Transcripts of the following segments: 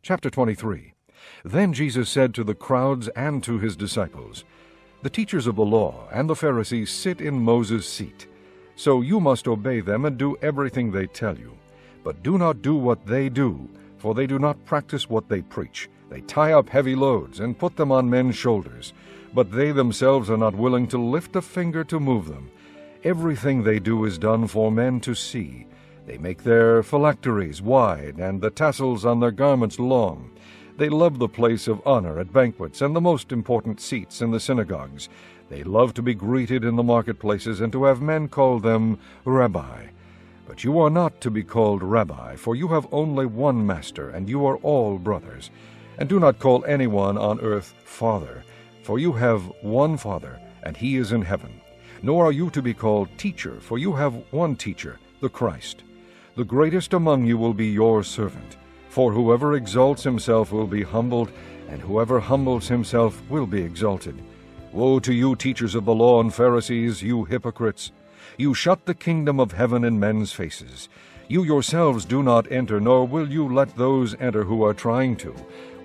Chapter 23. Then Jesus said to the crowds and to his disciples, "The teachers of the law and the Pharisees sit in Moses' seat. So you must obey them and do everything they tell you. But do not do what they do, for they do not practice what they preach. They tie up heavy loads and put them on men's shoulders, but they themselves are not willing to lift a finger to move them. Everything they do is done for men to see. They make their phylacteries wide and the tassels on their garments long. They love the place of honor at banquets and the most important seats in the synagogues. They love to be greeted in the marketplaces and to have men call them Rabbi. But you are not to be called Rabbi, for you have only one Master, and you are all brothers. And do not call anyone on earth Father, for you have one Father, and he is in heaven. Nor are you to be called Teacher, for you have one Teacher, the Christ. The greatest among you will be your servant. For whoever exalts himself will be humbled, and whoever humbles himself will be exalted. Woe to you, teachers of the law and Pharisees, you hypocrites! You shut the kingdom of heaven in men's faces. You yourselves do not enter, nor will you let those enter who are trying to.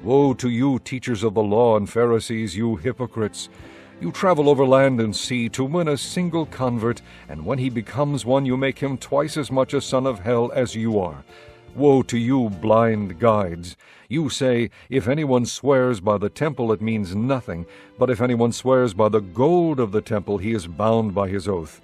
Woe to you, teachers of the law and Pharisees, you hypocrites! You travel over land and sea to win a single convert, and when he becomes one, you make him twice as much a son of hell as you are. Woe to you, blind guides! You say, if anyone swears by the temple, it means nothing, but if anyone swears by the gold of the temple, he is bound by his oath.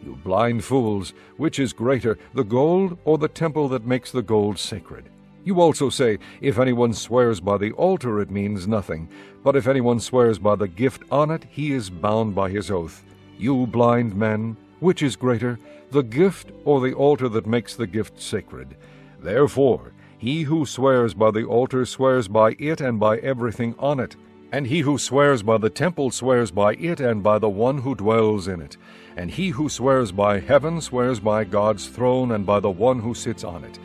You blind fools, which is greater, the gold or the temple that makes the gold sacred? You also say, if anyone swears by the altar, it means nothing, but if anyone swears by the gift on it, he is bound by his oath. You blind men, which is greater, the gift or the altar that makes the gift sacred? Therefore, he who swears by the altar swears by it and by everything on it. And he who swears by the temple swears by it and by the one who dwells in it. And he who swears by heaven swears by God's throne and by the one who sits on it.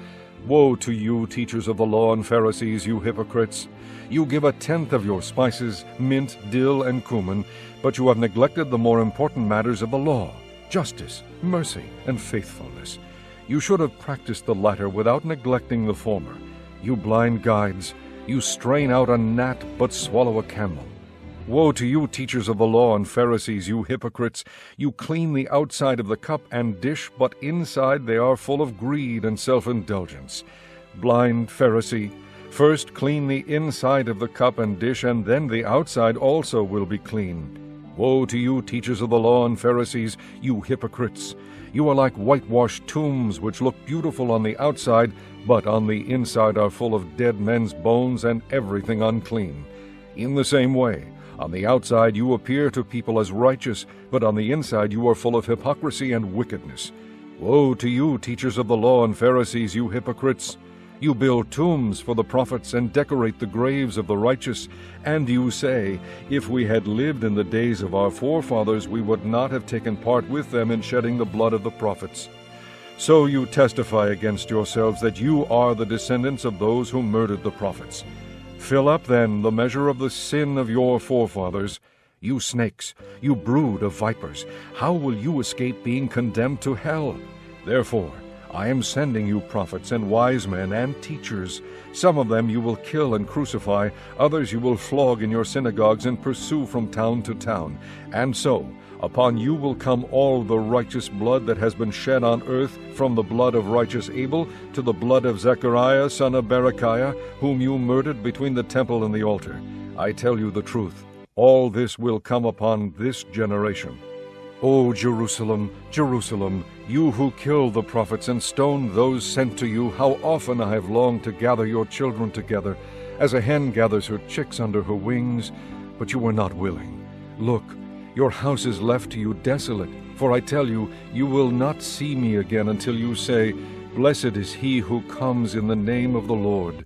Woe to you, teachers of the law and Pharisees, you hypocrites! You give a tenth of your spices, mint, dill, and cumin, but you have neglected the more important matters of the law, justice, mercy, and faithfulness. You should have practiced the latter without neglecting the former. You blind guides! You strain out a gnat, but swallow a camel. Woe to you, teachers of the law and Pharisees, you hypocrites! You clean the outside of the cup and dish, but inside they are full of greed and self-indulgence. Blind Pharisee! First clean the inside of the cup and dish, and then the outside also will be clean. Woe to you, teachers of the law and Pharisees, you hypocrites! You are like whitewashed tombs, which look beautiful on the outside, but on the inside are full of dead men's bones and everything unclean. In the same way, on the outside you appear to people as righteous, but on the inside you are full of hypocrisy and wickedness. Woe to you, teachers of the law and Pharisees, you hypocrites! You build tombs for the prophets and decorate the graves of the righteous, and you say, if we had lived in the days of our forefathers, we would not have taken part with them in shedding the blood of the prophets. So you testify against yourselves that you are the descendants of those who murdered the prophets. Fill up, then, the measure of the sin of your forefathers. You snakes, you brood of vipers, how will you escape being condemned to hell? Therefore, I am sending you prophets and wise men and teachers. Some of them you will kill and crucify, others you will flog in your synagogues and pursue from town to town. And so, upon you will come all the righteous blood that has been shed on earth, from the blood of righteous Abel to the blood of Zechariah, son of Berechiah, whom you murdered between the temple and the altar. I tell you the truth, all this will come upon this generation. O Jerusalem, Jerusalem, you who kill the prophets and stone those sent to you, how often I have longed to gather your children together, as a hen gathers her chicks under her wings, but you were not willing. Look, your house is left to you desolate, for I tell you, you will not see me again until you say, Blessed is he who comes in the name of the Lord.